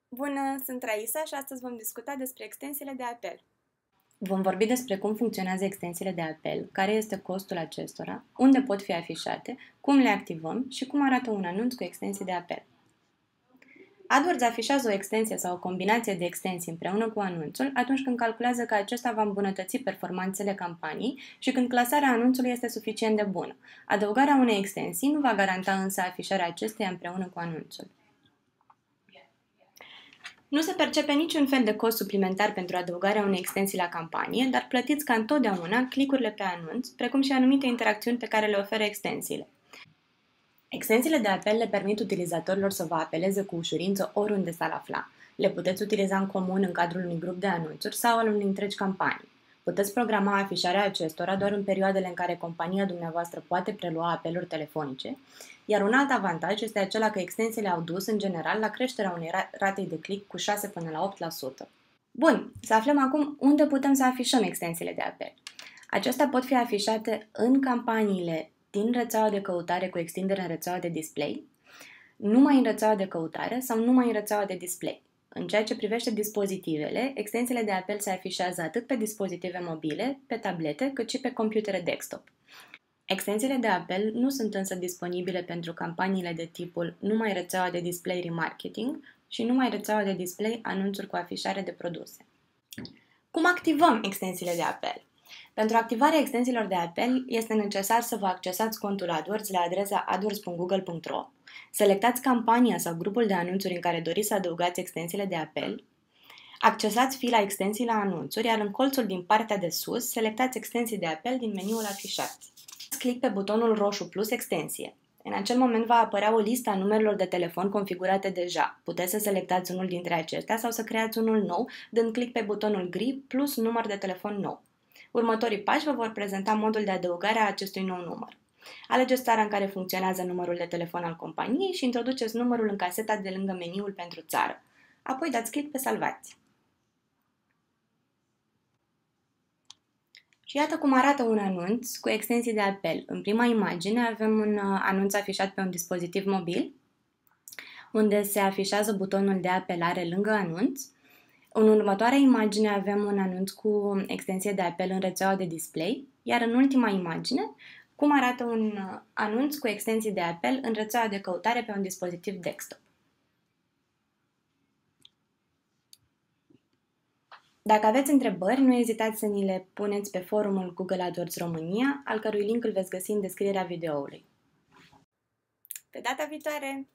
Bună, sunt Raisa și astăzi vom discuta despre extensiile de apel. Vom vorbi despre cum funcționează extensiile de apel, care este costul acestora, unde pot fi afișate, cum le activăm și cum arată un anunț cu extensii de apel. AdWords afișează o extensie sau o combinație de extensii împreună cu anunțul atunci când calculează că acesta va îmbunătăți performanțele campaniei și când clasarea anunțului este suficient de bună. Adăugarea unei extensii nu va garanta însă afișarea acesteia împreună cu anunțul. Nu se percepe niciun fel de cost suplimentar pentru adăugarea unei extensii la campanie, dar plătiți ca întotdeauna clicurile pe anunț, precum și anumite interacțiuni pe care le oferă extensiile. Extensiile de apel le permit utilizatorilor să vă apeleze cu ușurință oriunde s-ar afla. Le puteți utiliza în comun în cadrul unui grup de anunțuri sau al unei întregi campanii. Puteți programa afișarea acestora doar în perioadele în care compania dumneavoastră poate prelua apeluri telefonice, iar un alt avantaj este acela că extensiile au dus, în general, la creșterea unei ratei de click cu 6 până la 8%. Bun, să aflăm acum unde putem să afișăm extensiile de apel. Acestea pot fi afișate în campaniile din rețeaua de căutare cu extindere în rețeaua de display, numai în rețeaua de căutare sau numai în rețeaua de display. În ceea ce privește dispozitivele, extensiile de apel se afișează atât pe dispozitive mobile, pe tablete, cât și pe computere desktop. Extensiile de apel nu sunt însă disponibile pentru campaniile de tipul numai rețeaua de display remarketing și numai rețeaua de display anunțuri cu afișare de produse. Cum activăm extensiile de apel? Pentru activarea extensiilor de apel este necesar să vă accesați contul AdWords la adresa adwords.google.ro, selectați campania sau grupul de anunțuri în care doriți să adăugați extensiile de apel, accesați fila extensii la anunțuri, iar în colțul din partea de sus selectați extensii de apel din meniul afișat. Click pe butonul roșu plus extensie. În acel moment va apărea o listă a numerelor de telefon configurate deja. Puteți să selectați unul dintre acestea sau să creați unul nou, dând click pe butonul gri plus număr de telefon nou. Următorii pași vă vor prezenta modul de adăugare a acestui nou număr. Alegeți țara în care funcționează numărul de telefon al companiei și introduceți numărul în caseta de lângă meniul pentru țară. Apoi dați click pe salvați. Și iată cum arată un anunț cu extensii de apel. În prima imagine avem un anunț afișat pe un dispozitiv mobil, unde se afișează butonul de apelare lângă anunț. În următoarea imagine avem un anunț cu extensie de apel în rețeaua de display, iar în ultima imagine, cum arată un anunț cu extensii de apel în rețeaua de căutare pe un dispozitiv desktop. Dacă aveți întrebări, nu ezitați să ni le puneți pe forumul Google AdWords România, al cărui link îl veți găsi în descrierea videoului. Pe data viitoare!